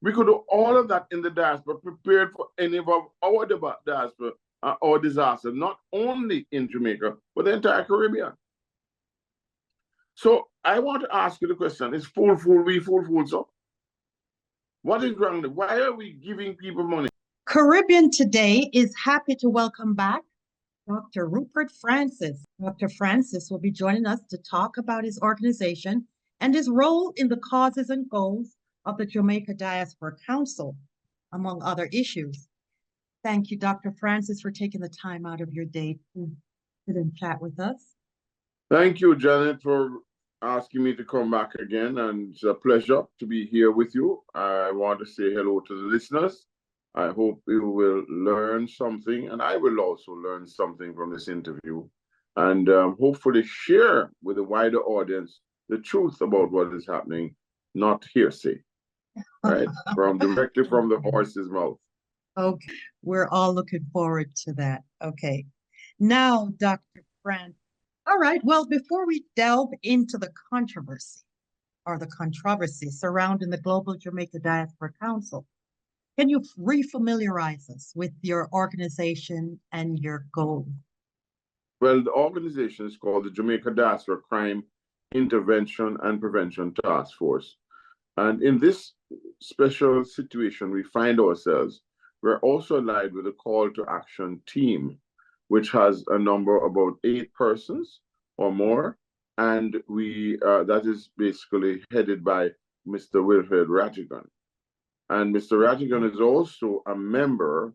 We could do all of that in the diaspora, prepared for any of our diaspora or disaster, not only in Jamaica, but the entire Caribbean. So I want to ask you the question, is fool we fool so? What is wrong? Why are we giving people money? Caribbean Today is happy to welcome back Dr. Rupert Francis. Dr. Francis will be joining us to talk about his organization and his role in the causes and goals of the Jamaica Diaspora Council, among other issues. Thank you, Dr. Francis, for taking the time out of your day to sit and chat with us. Thank you, Janet, for asking me to come back again, and it's a pleasure to be here with you. I want to say hello to the listeners. I hope you will learn something, and I will also learn something from this interview, and hopefully share with a wider audience the truth about what is happening, not hearsay, right? Directly from the horse's mouth. Okay, we're all looking forward to that. Okay, now, Dr. Francis. All right, well, before we delve into the controversy surrounding the Global Jamaica Diaspora Council, can you refamiliarize us with your organization and your goal? Well, the organization is called the Jamaica Diaspora Crime Intervention and Prevention Task Force. And in this special situation we find ourselves, we're also allied with a call to action team, which has a number about 8 persons or more. And that is basically headed by Mr. Wilfred Rattigan. And Mr. Rattigan is also a member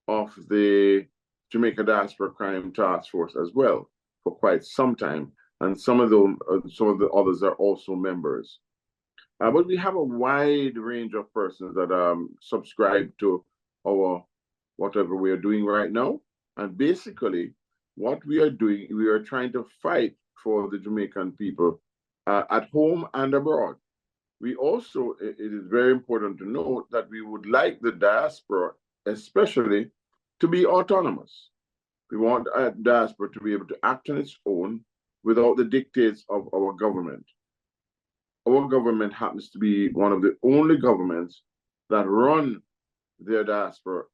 of the Jamaica Diaspora Crime Task Force as well for quite some time. And some of the others are also members. But we have a wide range of persons that subscribe to our whatever we are doing right now. And basically, what we are doing, we are trying to fight for the Jamaican people at home and abroad. We also, it is very important to note that we would like the diaspora, especially, to be autonomous. We want a diaspora to be able to act on its own without the dictates of our government. Our government happens to be one of the only governments that run their diaspora,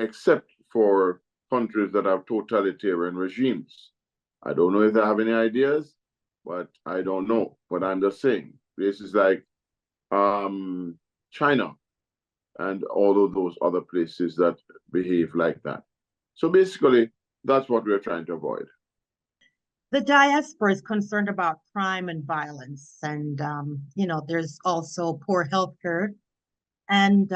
except for countries that have totalitarian regimes. I don't know if they have any ideas, but I don't know. But I'm just saying, places like China and all of those other places that behave like that. So basically, that's what we're trying to avoid. The diaspora is concerned about crime and violence, and there's also poor health care. And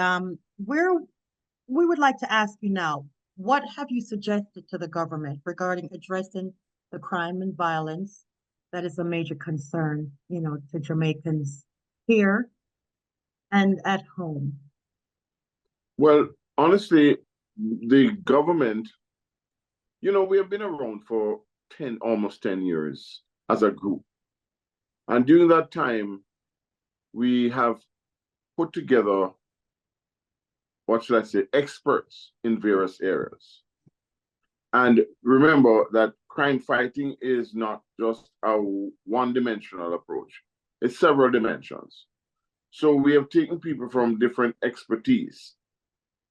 we would like to ask you now, what have you suggested to the government regarding addressing the crime and violence that is a major concern, to Jamaicans here and at home? Well, honestly, the government, we have been around for almost 10 years as a group. And during that time, we have put together, what should I say, experts in various areas. And remember that crime fighting is not just a one-dimensional approach. It's several dimensions. So we have taken people from different expertise,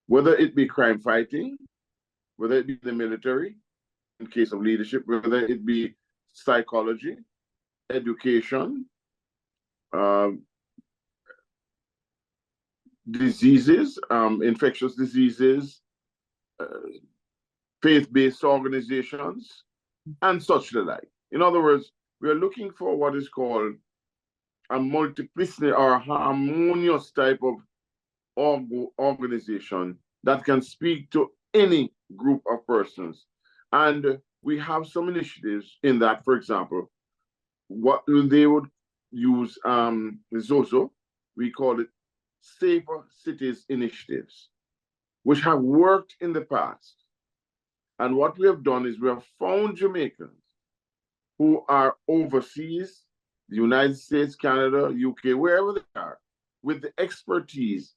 whether it be crime fighting, whether it be the military, in case of leadership, whether it be psychology, education, diseases, infectious diseases, faith-based organizations, and such the like. In other words, we are looking for what is called a multiplicity or a harmonious type of organization that can speak to any group of persons. And we have some initiatives in that. For example, what they would use ZOZO, we call it Safer Cities Initiatives, which have worked in the past. And what we have done is we have found Jamaicans who are overseas, the United States, Canada, UK, wherever they are, with the expertise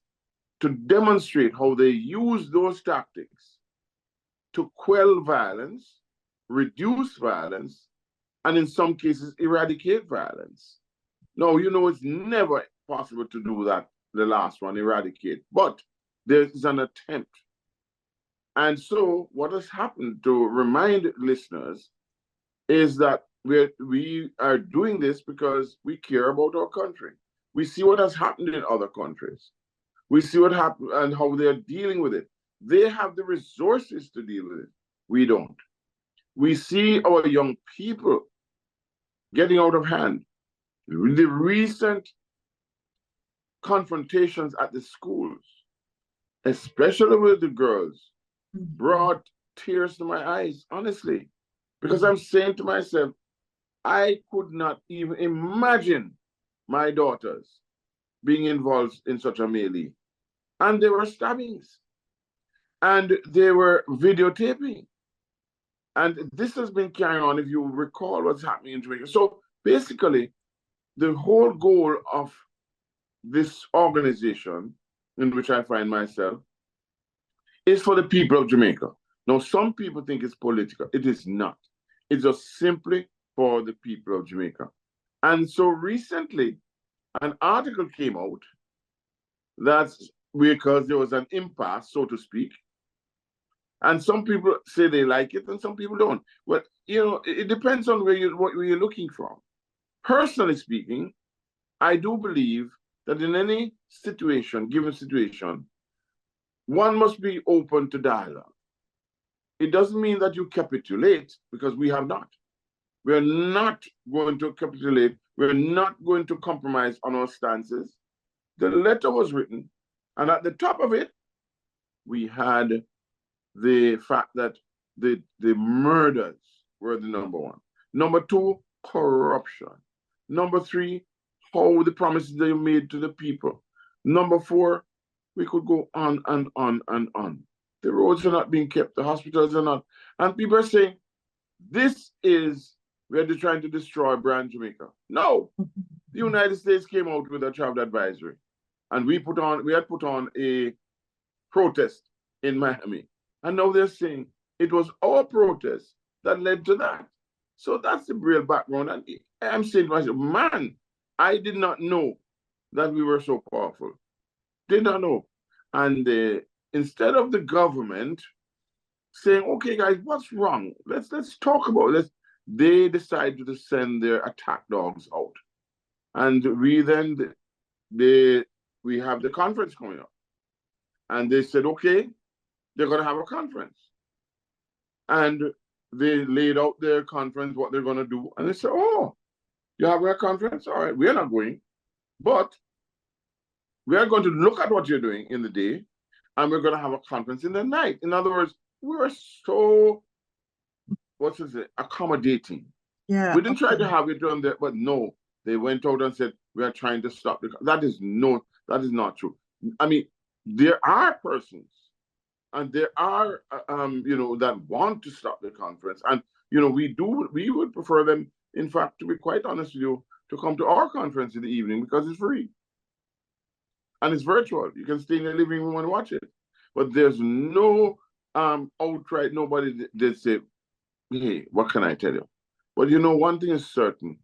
to demonstrate how they use those tactics to quell violence, reduce violence, and in some cases, eradicate violence. Now, it's never possible to do that the last one, eradicate, but there is an attempt. And so what has happened, to remind listeners, is that we are doing this because we care about our country. We see what has happened in other countries. We see what happened and how they're dealing with it. They have the resources to deal with it. We don't. We see our young people getting out of hand. The recent confrontations at the schools, especially with the girls, brought tears to my eyes, honestly, because I'm saying to myself, I could not even imagine my daughters being involved in such a melee. And there were stabbings, and they were videotaping. And this has been carrying on, if you recall what's happening in Jamaica. So basically, the whole goal of this organization in which I find myself is for the people of Jamaica. Now, some people think it's political. It is not. It's just simply for the people of Jamaica. And so recently, an article came out that's because there was an impasse, so to speak. And some people say they like it and some people don't. But, you know, it depends on where you're looking from. Personally speaking, I do believe that in any situation, given situation, one must be open to dialogue. It doesn't mean that you capitulate, because we have not. We're not going to capitulate. We're not going to compromise on our stances. The letter was written, and at the top of it, we had the fact that the murders were the number one. Number two, corruption. Number three, how the promises they made to the people. Number four, we could go on and on and on. The roads are not being kept, the hospitals are not. And people are saying, this is where they're trying to destroy brand Jamaica. No, the United States came out with a travel advisory. And we had put on a protest in Miami. And now they're saying it was our protest that led to that. So that's the real background. And I'm saying to myself, man, I did not know that we were so powerful. Did not know. And instead of the government saying, okay, guys, what's wrong? Let's talk about this. They decided to send their attack dogs out. And we have the conference coming up. And they said, okay, they're going to have a conference. And they laid out their conference, what they're going to do. And they said, oh, you have a conference? All right, we're not going. But we are going to look at what you're doing in the day, and we're going to have a conference in the night. In other words, we're so, accommodating. Yeah. We didn't try to have it on there, but no, they went out and said, we are trying to stop the, that is not true. I mean, there are persons, and there are, that want to stop the conference. And, we would prefer them, in fact, to be quite honest with you, to come to our conference in the evening because it's free. And it's virtual. You can stay in the living room and watch it. But there's no outright, nobody did say, hey, what can I tell you? But one thing is certain,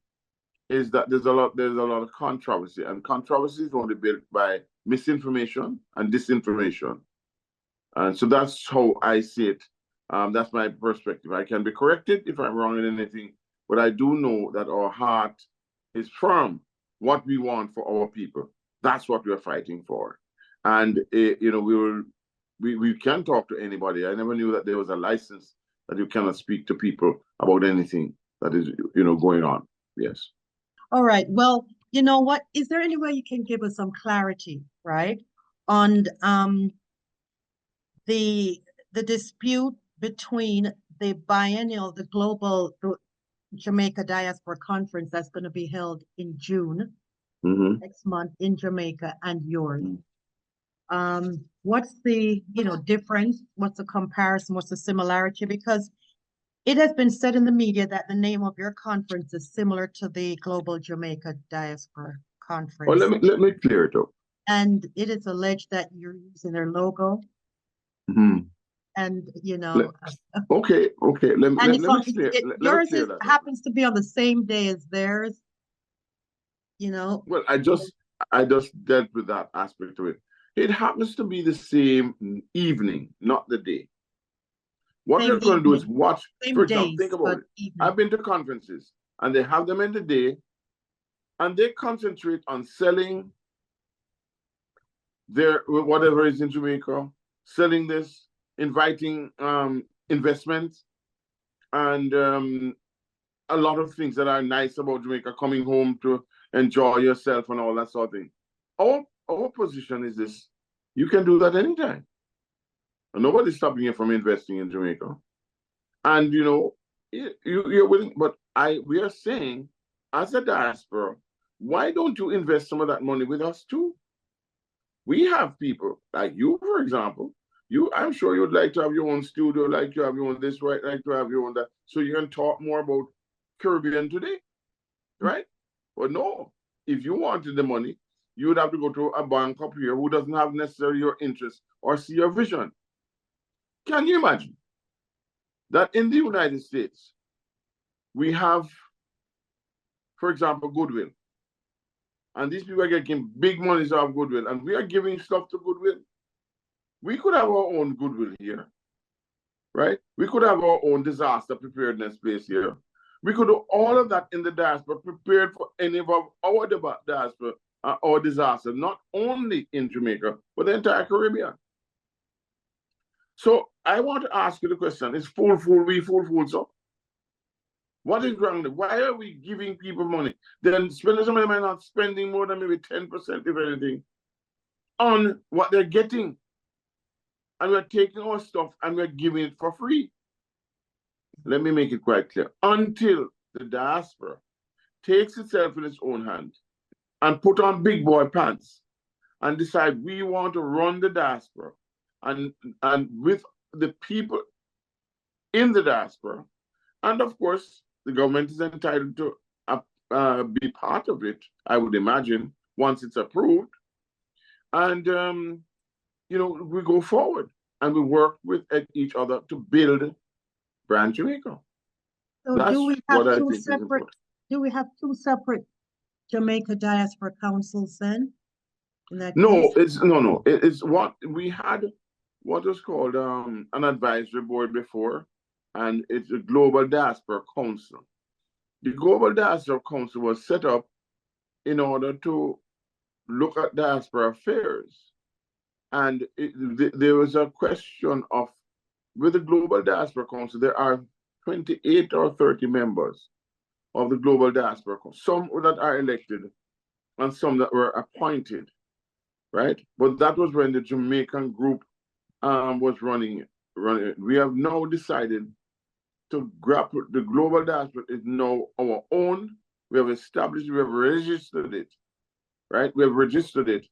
is that there's a lot of controversy, and controversy is only built by misinformation and disinformation. And so that's how I see it. That's my perspective. I can be corrected if I'm wrong in anything, but I do know that our heart is firm. What we want for our people, that's what we're fighting for. And we can talk to anybody. I never knew that there was a license that you cannot speak to people about anything that is going on. Yes. All right. Well, you know what? Is there any way you can give us some clarity, right, on the dispute between the global Jamaica Diaspora Conference that's going to be held in June next month in Jamaica, and yours? What's the difference? What's the comparison? What's the similarity? Because it has been said in the media that the name of your conference is similar to the Global Jamaica Diaspora Conference. Well, let me clear it up. And it is alleged that you're using their logo. And okay. Let me clear that. Happens to be on the same day as theirs. Well, I just I just dealt with that aspect of it. It happens to be the same evening, not the day. What Same we're going to do is evening, watch, same for example, think days, about but it. evening. I've been to conferences and they have them in the day and they concentrate on selling their whatever is in Jamaica, selling this, inviting investments, and a lot of things that are nice about Jamaica, coming home to enjoy yourself and all that sort of thing. Our position is this: you can do that anytime, and nobody's stopping you from investing in Jamaica. And you know, you're willing, but we are saying, as a diaspora, why don't you invest some of that money with us too? We have people like you, for example. I'm sure you'd like to have your own studio, like to have your own this, right? Like to have your own that, so you can talk more about Caribbean today, right? But no, if you wanted the money, you would have to go to a bank up here who doesn't have necessarily your interest or see your vision. Can you imagine that in the United States, we have, for example, Goodwill, and these people are getting big monies out of Goodwill, and we are giving stuff to Goodwill? We could have our own Goodwill here, right? We could have our own disaster preparedness place here. We could do all of that in the diaspora, prepared for any of our diaspora or disaster, not only in Jamaica, but the entire Caribbean. So I want to ask you the question: is fool we fool so? What is wrong? Why are we giving people money? Then spending some of them are not spending more than maybe 10%, if anything, on what they're getting. And we're taking our stuff and we're giving it for free. Let me make it quite clear. Until the diaspora takes itself in its own hand and put on big boy pants and decide we want to run the diaspora and with the people in the diaspora, and of course, the government is entitled to be part of it, I would imagine, once it's approved. And, you know, we go forward and we work with each other to build Brand Jamaica. So That's do we have what I two think is separate, important. do we have two separate Jamaica Diaspora Councils then? In that No, case? it's what we had, what was called an advisory board before, and it's a Global Diaspora Council. The Global Diaspora Council was set up in order to look at diaspora affairs. And there was a question of, with the Global Diaspora Council, there are 28 or 30 members of the Global Diaspora Council, some that are elected and some that were appointed, right? But that was when the Jamaican group was running it. We have now decided to grapple. The Global Diaspora is now our own. We have established, we have registered it, right? We have registered it.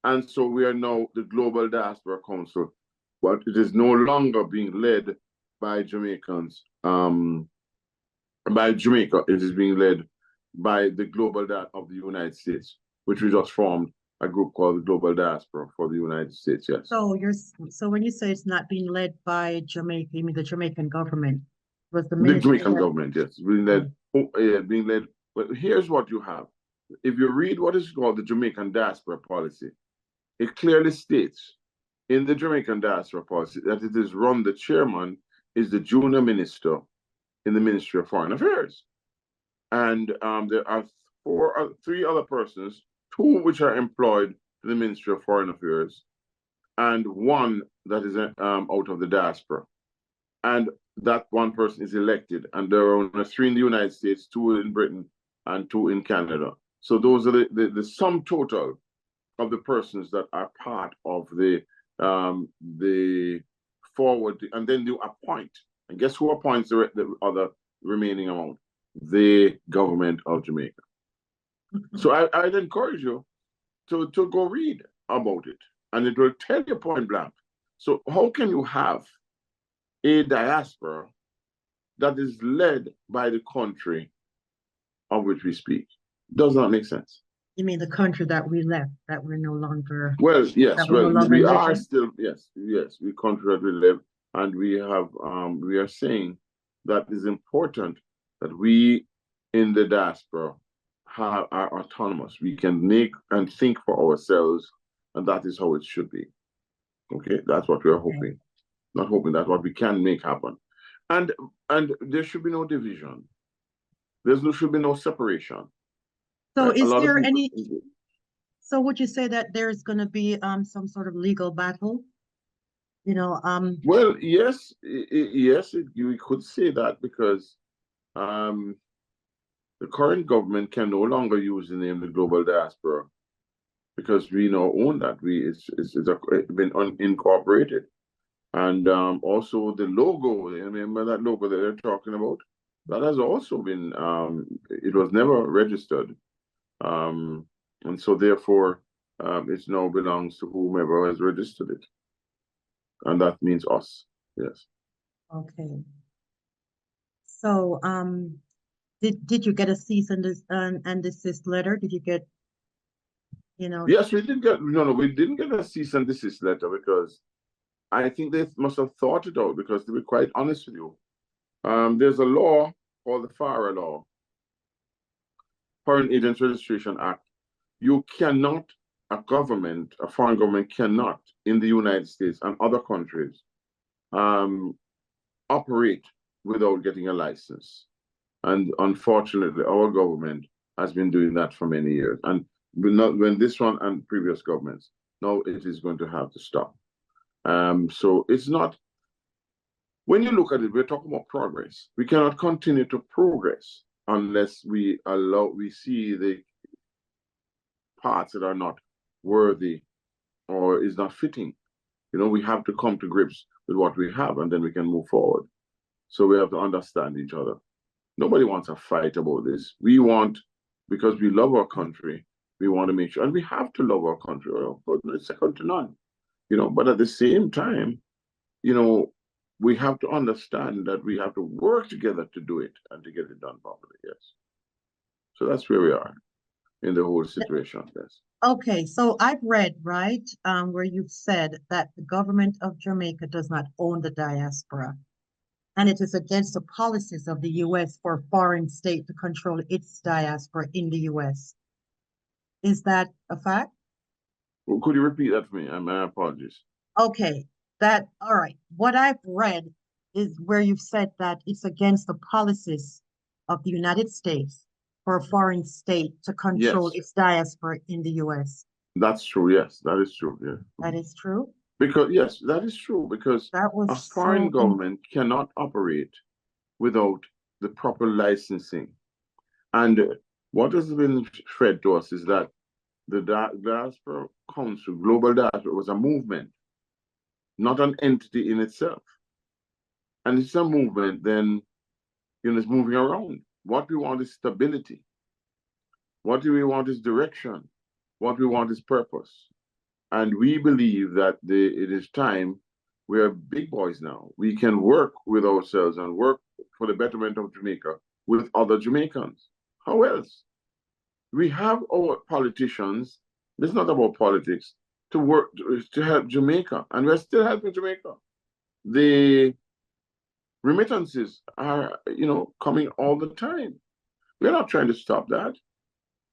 And so we are now the Global Diaspora Council, but it is no longer being led by Jamaicans. By Jamaica, it is being led by the Global of the United States, which we just formed a group called the Global Diaspora for the United States. Yes. So when you say it's not being led by Jamaica, you mean the Jamaican government? Was the The ministry Jamaican government, yes, being led. But here's what you have. If you read what is called the Jamaican Diaspora Policy, it clearly states in the Jamaican Diaspora Policy that it is run, the chairman is the junior minister in the Ministry of Foreign Affairs. And there are three other persons, two which are employed in the Ministry of Foreign Affairs, and one that is out of the diaspora. And that one person is elected, and there are only three in the United States, two in Britain, and two in Canada. So those are the sum total of the persons that are part of the forward, and then you appoint. And guess who appoints the other remaining amount? The government of Jamaica. So I'd encourage you to go read about it, and it will tell you point blank. So how can you have a diaspora that is led by the country of which we speak? Does not make sense. You mean the country that we left, that we're no longer? Well, yes, well, we are living? still, yes, we country that we live, and we have, we are saying that it's important that we in the diaspora are autonomous. We can make and think for ourselves, and that is how it should be. Okay, that's what we are hoping. Not hoping, that's what we can make happen. And there should be no division. Should be no separation. So right? is there any, so would you say that there's going to be some sort of legal battle? You know, well, yes, you could say that, because the current government can no longer use the name the Global Diaspora, because we now own that. It's been unincorporated. And also the logo, remember that logo that they're talking about? That has also been, it was never registered. And so therefore, it now belongs to whomever has registered it. And that means us, yes. okay. So, did you get a cease and desist letter? Did you get, you know? Yes, we did get, no, we didn't get a cease and desist letter, because I think they must have thought it out, because to be quite honest with you, there's a law called the FARA law, Foreign Agents Registration Act. You cannot, a foreign government cannot, in the United States and other countries, operate without getting a license. And unfortunately, our government has been doing that for many years. And when this one and previous governments, now it is going to have to stop. So it's not, when you look at it, we're talking about progress. We cannot continue to progress unless we see the parts that are not worthy or is not fitting. We have to come to grips with what we have, and then we can move forward. So we have to understand each other. Nobody wants a fight about this. We want, because we love our country, we want to make sure, and we have to love our country. It's second to none. But at the same time, we have to understand that we have to work together to do it and to get it done properly. Yes. So that's where we are in the whole situation. Yes. Okay, so I've read, right, where you've said that the government of Jamaica does not own the diaspora, and it is against the policies of the U.S. for a foreign state to control its diaspora in the U.S. Is that a fact? Well, could you repeat that for me? My apologies. Okay, all right. What I've read is where you've said that it's against the policies of the United States for a foreign state to control its diaspora in the U.S. That's true. Yes, that is true. Yeah. That is true? Because, yes, that is true. Because a foreign government cannot operate without the proper licensing. And what has been fed to us is that the Diaspora Council, Global Diaspora, was a movement, not an entity in itself. And it's a movement, then, it's moving around. What we want is stability. What we want is direction. What we want is purpose. And we believe that it is time. We are big boys now. We can work with ourselves and work for the betterment of Jamaica with other Jamaicans. How else? We have our politicians, it's not about politics, to work to help Jamaica, and we're still helping Jamaica. The remittances are, coming all the time. We're not trying to stop that.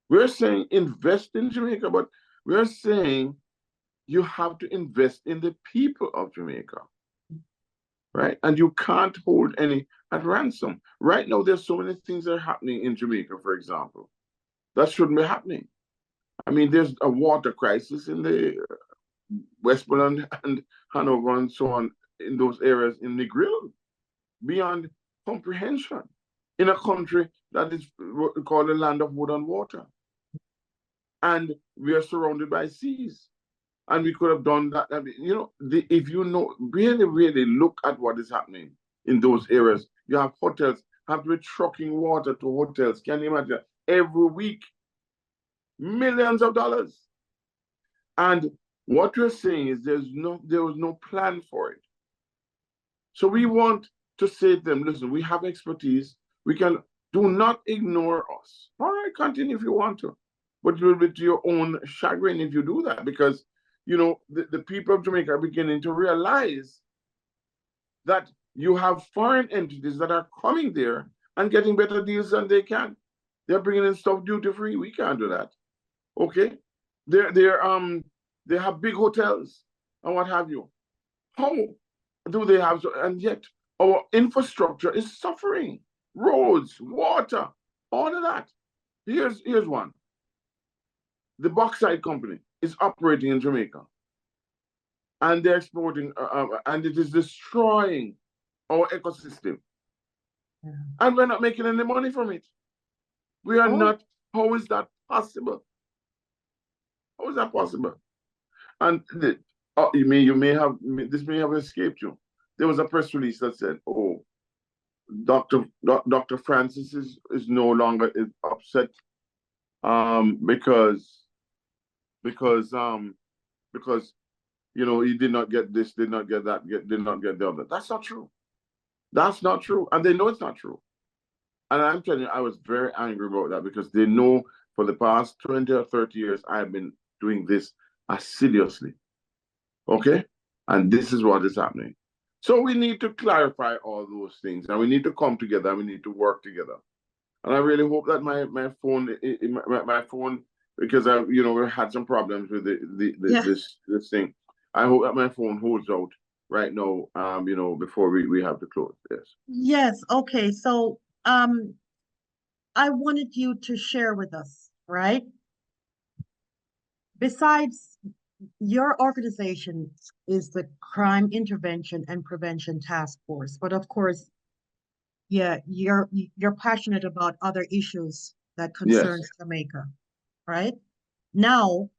We're saying invest in Jamaica, but we're saying you have to invest in the people of Jamaica, right? And you can't hold any at ransom. Right now, there's so many things that are happening in Jamaica, for example, that shouldn't be happening. I mean, there's a water crisis in the Westmoreland and Hanover and so on, in those areas in Negril, beyond comprehension, in a country that is called the land of wood and water. And we are surrounded by seas. And we could have done that. I mean, if really, really look at what is happening in those areas. You have hotels, have to be trucking water to hotels. Can you imagine? Every week, millions of dollars. And what we're saying is there was no plan for it. So we want to say to them, listen, we have expertise. Do not ignore us. All right, continue if you want to. But you will be to your own chagrin if you do that, because the people of Jamaica are beginning to realize that you have foreign entities that are coming there and getting better deals than they can. They're bringing in stuff duty-free. We can't do that. Okay? They have big hotels and what have you. How do they have, and yet our infrastructure is suffering. Roads, water, all of that. Here's one. The bauxite company is operating in Jamaica, and they're exporting, and it is destroying our ecosystem. Yeah. And we're not making any money from it. We are not. How is that possible? How is that possible? And you may have, this may have escaped you. There was a press release that said, "Oh, Dr. Francis is no longer upset because he did not get this, did not get that, did not get the other." That's not true. That's not true, and they know it's not true. And I'm telling you, I was very angry about that because they know for the past 20 or 30 years I've been doing this assiduously. Okay, and this is what is happening. So we need to clarify all those things, and we need to come together, and we need to work together. And I really hope that my phone, because we had some problems with this thing. I hope that my phone holds out right now. Before we have to close. Yes. Yes. Okay. So I wanted you to share with us, right? Besides, your organization is the Crime Intervention and Prevention Task Force, but of course, yeah, you're passionate about other issues that concerns Jamaica, right? Now,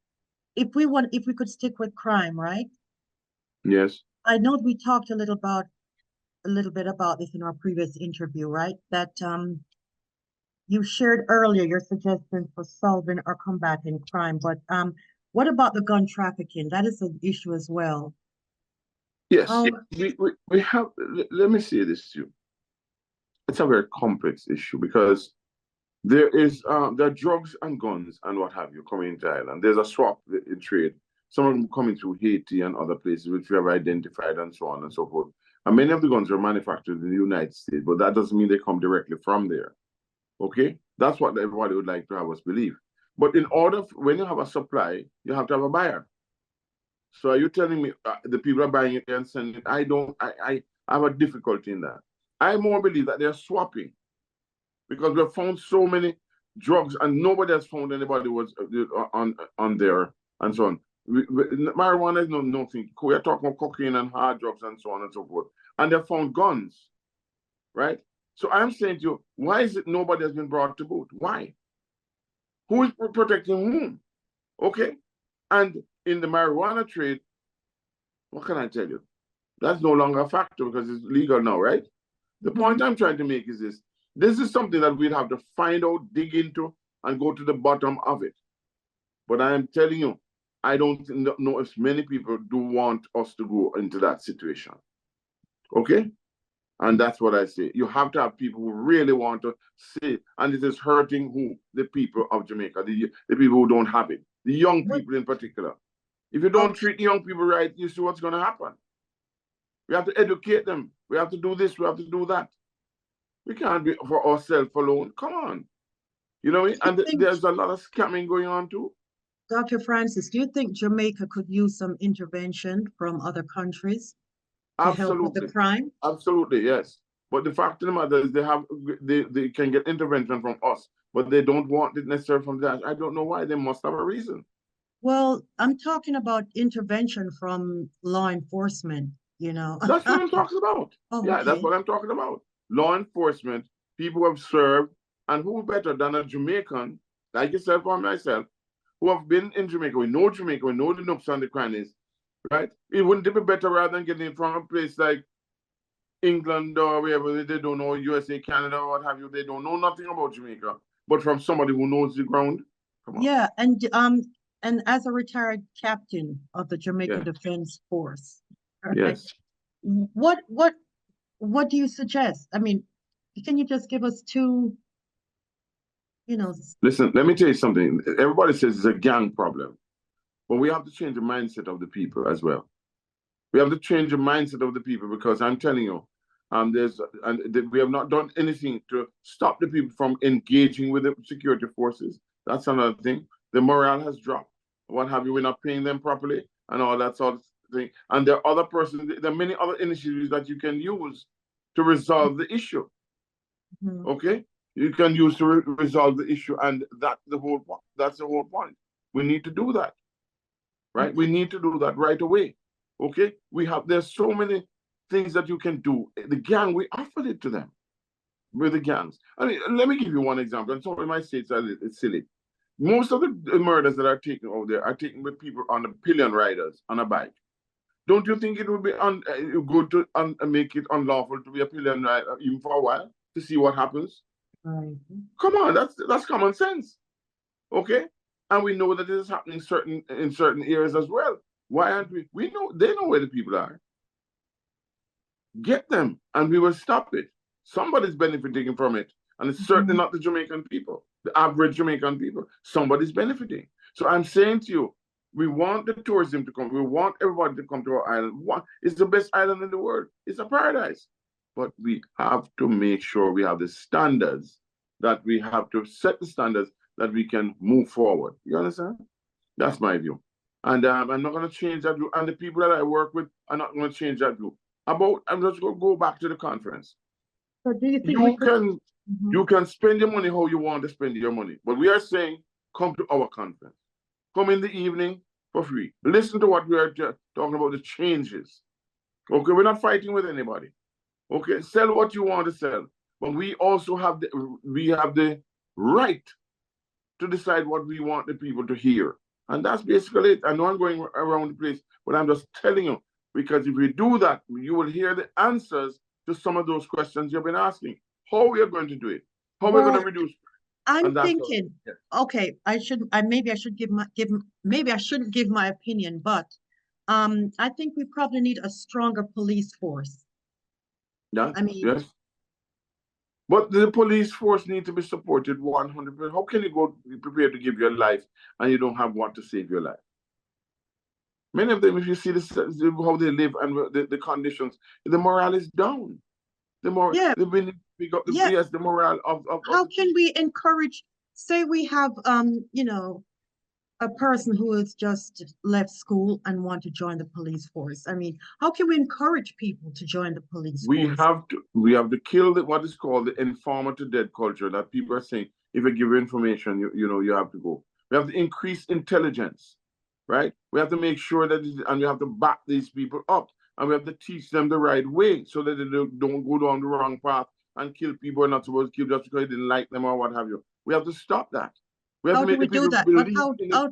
if we could stick with crime, right? Yes. I know we talked a little bit about this in our previous interview, right? That you shared earlier your suggestions for solving or combating crime, but what about the gun trafficking? That is an issue as well. Yes, we have. Let me say this to you. It's a very complex issue because there are drugs and guns and what have you coming into Ireland. There's a swap in trade. Some of them coming through Haiti and other places which we have identified and so on and so forth. And many of the guns are manufactured in the United States, but that doesn't mean they come directly from there. Okay, that's what everybody would like to have us believe. But when you have a supply, you have to have a buyer. So are you telling me the people are buying it and sending it? I have a difficulty in that. I more believe that they're swapping because we've found so many drugs and nobody has found anybody was on there and so on. Marijuana is nothing. We are talking about cocaine and hard drugs and so on and so forth. And they found guns, right? So I'm saying to you, why is it nobody has been brought to book? Why? Who is protecting whom? Okay? And in the marijuana trade, what can I tell you? That's no longer a factor because it's legal now, right? The point I'm trying to make is this. This is something that we'd have to find out, dig into, and go to the bottom of it. But I am telling you, I don't know if many people do want us to go into that situation. Okay? And that's what I say. You have to have people who really want to say, and it is hurting who? The people of Jamaica, the people who don't have it, the young people in particular. If you don't treat young people right, you see what's going to happen. We have to educate them. We have to do this. We have to do that. We can't do it for ourselves alone. Come on. You know what I mean? And there's a lot of scamming going on too. Dr. Francis, do you think Jamaica could use some intervention from other countries to help with the crime? Absolutely, yes. But the fact of the matter is they can get intervention from us, but they don't want it necessarily from that. I don't know why. They must have a reason. Well, I'm talking about intervention from law enforcement, That's what I'm talking about. Yeah, that's what I'm talking about. Law enforcement, people who have served, and who better than a Jamaican, like yourself or myself, who have been in Jamaica. We know Jamaica, we know the nooks and the crannies, right? It wouldn't it be better rather than getting it from a place like England or wherever they don't know, USA, Canada, or what have you, they don't know nothing about Jamaica, but from somebody who knows the ground? Come on. Yeah, and as a retired captain of the Jamaica Defense Force, right? Yes. What do you suggest? I mean, can you just give us two, Listen, let me tell you something. Everybody says it's a gang problem, but we have to change the mindset of the people as well. We have to change the mindset of the people because I'm telling you, We have not done anything to stop the people from engaging with the security forces. That's another thing. The morale has dropped. What have you? We're not paying them properly and all that sort of thing. And there are other persons, there are many other initiatives that you can use to resolve the issue. Mhm. Okay? You can use to resolve the issue, and that's the whole point. We need to do that. Right? Okay. We need to do that right away. Okay? There's so many things that you can do. The gang, we offered it to them with the gangs. I mean, let me give you one example. And some of my states it's silly. Most of the murders that are taken over there are taken with people on the pillion riders on a bike. Don't you think it would be good to make it unlawful to be a pillion rider even for a while to see what happens? Right. Come on, that's common sense. Okay? And we know that this is happening in certain areas as well. Why aren't we? We know they know where the people are. Get them, and we will stop it. Somebody's benefiting from it, and it's certainly not the Jamaican people, the average Jamaican people. Somebody's benefiting. So I'm saying to you, we want the tourism to come. We want everybody to come to our island. It's the best island in the world. It's a paradise. But we have to make sure we have the standards, that we have to set the standards that we can move forward. You understand? That's my view. And I'm not going to change that view. And the people that I work with are not going to change that view. I'm just going to go back to the conference. So do you think you can spend your money how you want to spend your money. But we are saying, come to our conference. Come in the evening for free. Listen to what we are talking about, the changes. Okay, we're not fighting with anybody. Okay, sell what you want to sell. But we also have the right to decide what we want the people to hear. And that's basically it. I know I'm going around the place, but I'm just telling you, because if we do that, you will hear the answers to some of those questions you've been asking. How we are going to do it? How we're going to reduce? I'm thinking, okay, maybe I shouldn't give my opinion, but I think we probably need a stronger police force. Yeah, I mean, yes. But the police force needs to be supported 100%. How can you go be prepared to give your life and you don't have what to save your life? Many of them, if you see how they live and the conditions, the morale is down. The more yeah, yes, the morale of how can we encourage, say we have a person who has just left school and want to join the police force. I mean, how can we encourage people to join the police force? We have to kill what is called the informer to dead culture, that people are saying, if you give information, you have to go. We have to increase intelligence, right? We have to make sure that, and we have to back these people up, and we have to teach them the right way so that they don't go down the wrong path and kill people who are not supposed to kill just because they didn't like them or what have you. We have to stop that. We have How to do make we the do people that? believe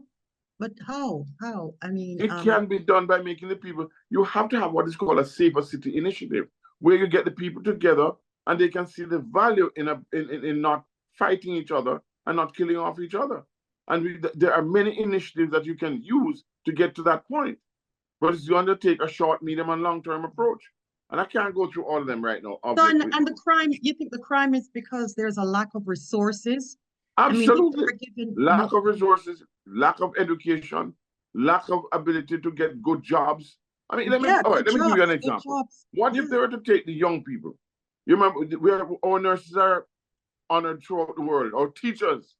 But how? I mean, it can be done by making the people, you have to have what is called a safer city initiative, where you get the people together and they can see the value in not fighting each other and not killing off each other. And there are many initiatives that you can use to get to that point. But it's going to take a short, medium, and long-term approach. And I can't go through all of them right now, so, obviously. and the crime, you think the crime is because there's a lack of resources? Absolutely. I mean, given Lack of resources, lack of education, lack of ability to get good jobs. I mean, let me give you an example. What if they were to take the young people? You remember, our nurses are honored throughout the world. Our teachers,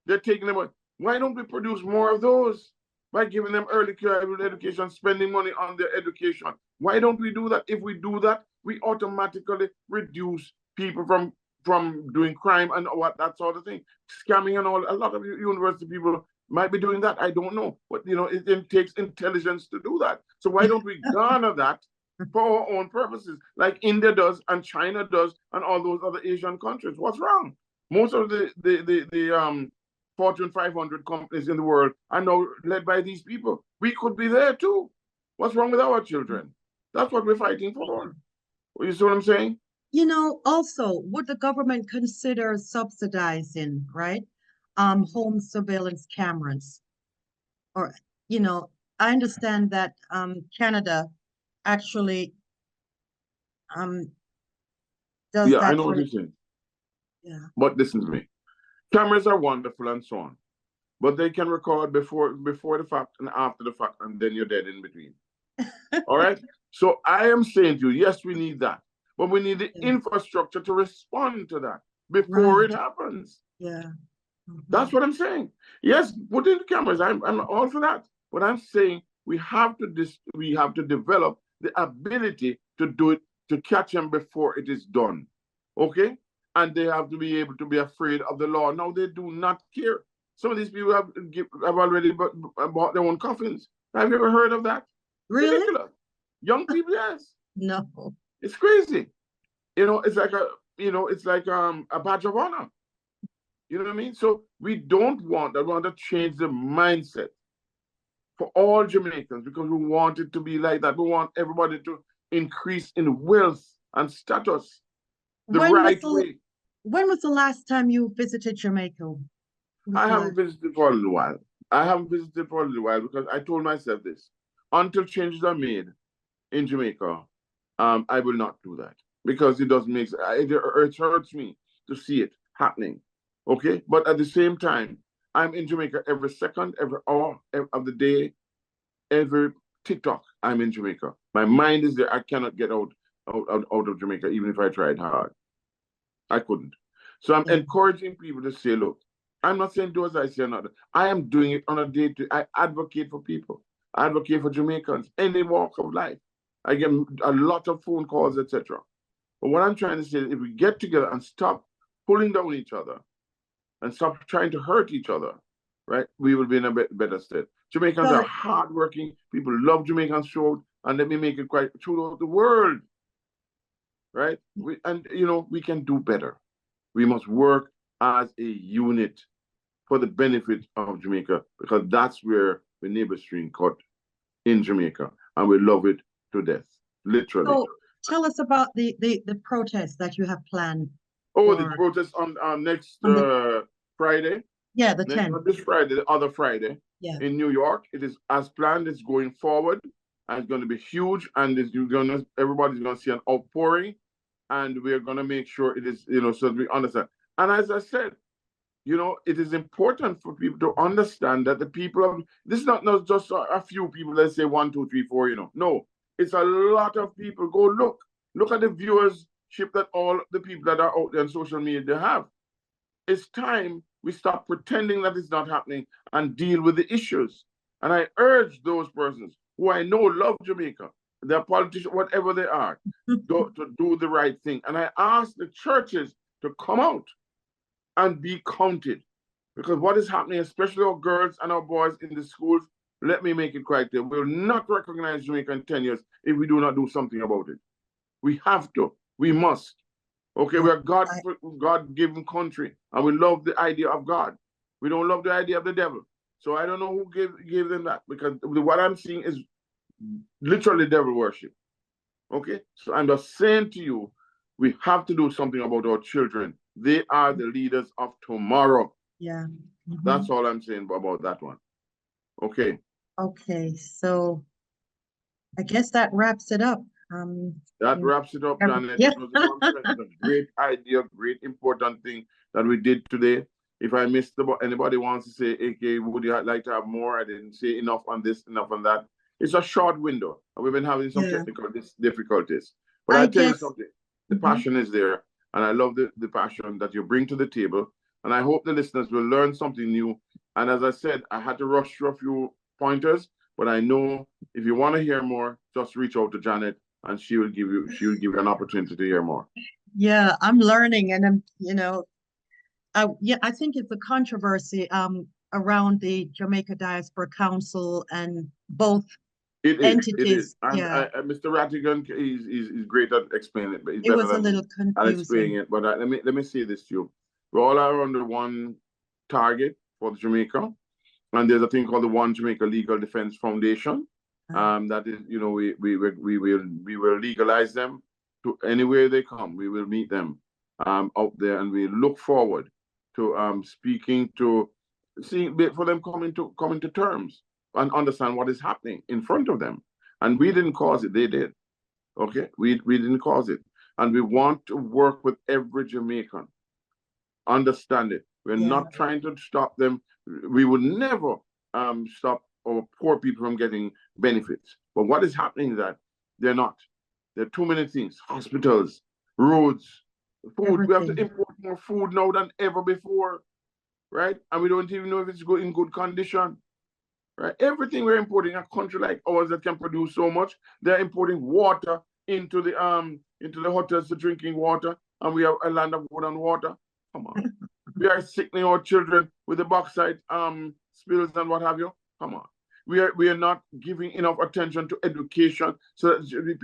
they're taking them. Why don't we produce more of those by giving them early childhood education, spending money on their education? Why don't we do that? If we do that, we automatically reduce people from doing crime and that sort of thing, scamming and all. A lot of university people might be doing that. I don't know, but it takes intelligence to do that. So why don't we garner that for our own purposes, like India does and China does and all those other Asian countries? What's wrong? Most of the Fortune 500 companies in the world are now led by these people. We could be there too. What's wrong with our children? That's what we're fighting for. You see what I'm saying? Also, would the government consider subsidizing, right, home surveillance cameras? Or, I understand that Canada actually does that. I know what you're saying. Yeah. But listen to me. Cameras are wonderful and so on, but they can record before the fact and after the fact, and then you're dead in between. All right? So I am saying to you, yes, we need that. but we need the Yeah. infrastructure to respond to that before Right. it happens. Yeah. That's what I'm saying. Yes, put in the cameras. I'm all for that. But I'm saying we have to develop the ability to do it, to catch them before it is done. Okay? And they have to be able to be afraid of the law. Now they do not care. Some of these people have already bought their own coffins. Have you ever heard of that? Really? Ridiculous. Young people, yes. No. It's crazy. It's like a badge of honor. You know what I mean? So we don't want that. We want to change the mindset for all Jamaicans because we want it to be like that. We want everybody to increase in wealth and status the right way. When was the last time you visited Jamaica? I haven't visited for a little while. Because I told myself this. Until changes are made in Jamaica, I will not do that because it doesn't make sense. It hurts me to see it happening. Okay, but at the same time, I'm in Jamaica every second, every hour of the day, every TikTok. I'm in Jamaica. My mind is there. I cannot get out of Jamaica, even if I tried hard. I couldn't. So I'm encouraging people to say, look, I'm not saying do as I say or not. I am doing it on a day-to-day. I advocate for people. I advocate for Jamaicans, any walk of life. I get a lot of phone calls, etc. But what I'm trying to say is if we get together and stop pulling down each other, and stop trying to hurt each other, right? We will be in a better state. Jamaicans are hardworking. People love Jamaican show, and let me make it quite throughout the world, right? We can do better. We must work as a unit for the benefit of Jamaica because that's where the neighbor stream cut in Jamaica, and we love it to death, literally. So tell us about the protest that you have planned. Oh, the protest on next Friday. Yeah, the 10th. Not this Friday, the other Friday. Yeah. In New York. It is as planned. It's going forward, and it's going to be huge. And everybody's going to see an outpouring, and we're going to make sure it is, so we understand. And as I said, it is important for people to understand that the people of this is not just a few people. Let's say 1, 2, 3, 4. No, it's a lot of people. Go look at the viewership that all the people that are out there on social media have. It's time we stop pretending that it's not happening and deal with the issues. And I urge those persons who I know love Jamaica, they're politicians, whatever they are, to do the right thing. And I ask the churches to come out and be counted. Because what is happening, especially our girls and our boys in the schools, let me make it quite clear, we will not recognize Jamaica in 10 years if we do not do something about it. We have to. We must. Okay, we are God-given country, and we love the idea of God. We don't love the idea of the devil. So I don't know who gave them that, because what I'm seeing is literally devil worship. Okay, so I'm just saying to you, we have to do something about our children. They are the leaders of tomorrow. Yeah. That's all I'm saying about that one. Okay. Okay, so I guess that wraps it up. That wraps it up, Janet. Yeah. It was a great idea, great important thing that we did today. If I missed anybody wants to say, AK, would you like to have more? I didn't say enough on this, enough on that. It's a short window, and we've been having some technical difficulties. But I tell you something, the passion is there, and I love the passion that you bring to the table. And I hope the listeners will learn something new. And as I said, I had to rush through a few pointers, but I know if you want to hear more, just reach out to Janet, and she will give you an opportunity to hear more. Yeah, I'm learning, and I think it's a controversy around the Jamaica Diaspora Council and both entities. It is. And yeah. Mr. Rattigan, he's great at explaining it, but he's it better was a than little me at explaining confusing. it. But let me say this to you: we all are under one target for Jamaica, and there's a thing called the One Jamaica Legal Defense Foundation. That is, we will legalize them to anywhere they come. We will meet them out there, and we look forward to speaking to for them coming to terms and understand what is happening in front of them. And we didn't cause it; they did. Okay, we didn't cause it, and we want to work with every Jamaican. Understand it. We're not trying to stop them. We would never stop our poor people from getting benefits. But what is happening is that they're not. There are too many things. Hospitals, roads, food. We have to Everything. import more food now than ever before, right? And we don't even know if it's good in good condition, right? Everything we're importing, a country like ours that can produce so much, they're importing water into the hotels, the drinking water, and we have a land of wood and water. Come on. We are sickening our children with the bauxite spills and what have you. Come on. We are not giving enough attention to education, so that the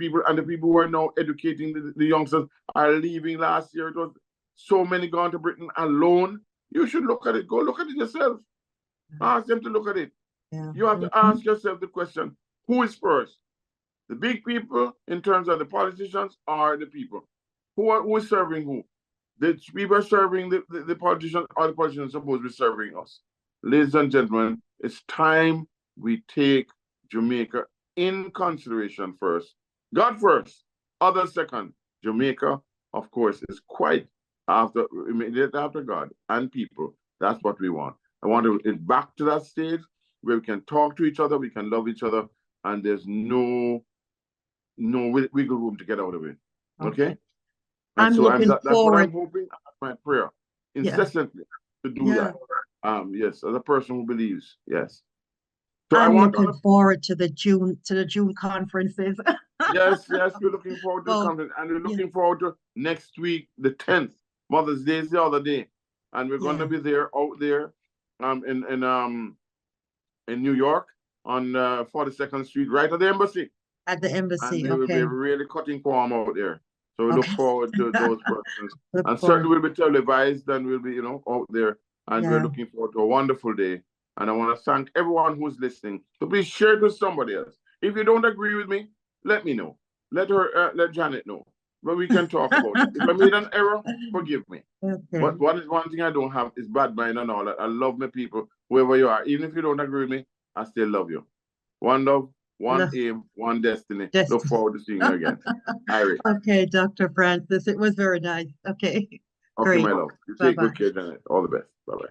people who are now educating the youngsters are leaving. Last year it was so many gone to Britain alone. You should look at it. Go look at it yourself. Ask them to look at it. Yeah. You have to ask yourself the question, who is first? The big people in terms of the politicians or the people? Who is serving who? The people are serving the politicians, or the politicians are supposed to be serving us. Ladies and gentlemen, it's time we take Jamaica in consideration first. God first, others second. Jamaica, of course, is quite immediately after God and people. That's what we want. I want to get back to that stage where we can talk to each other, we can love each other, and there's no wiggle room to get out of it. Okay? And I'm so looking that's what forward. I'm hoping. That's my prayer incessantly to do that. Yes, as a person who believes. Yes. So I'm looking forward to the June conferences. Yes, we're looking forward to the conference, and we're looking forward to next week, the 10th. Mother's Day is the other day, and we're going to be out there, in New York on 42nd Street, right at the embassy. At the embassy, and we will be really cutting form out there. So we look forward to those persons. And certainly we'll be televised, and we'll be, out there. And we're looking forward to a wonderful day. And I want to thank everyone who's listening. So please share it with somebody else. If you don't agree with me, let me know. Let Janet know. But we can talk about it. If I made an error, forgive me. But one thing I don't have is bad mind and all that. I love my people, whoever you are. Even if you don't agree with me, I still love you. One love, one aim, one destiny. Look forward to seeing you again. Irie. Okay, Dr. Francis. It was very nice. Okay. Okay, my love. You take good care, Janet. All the best. Bye-bye.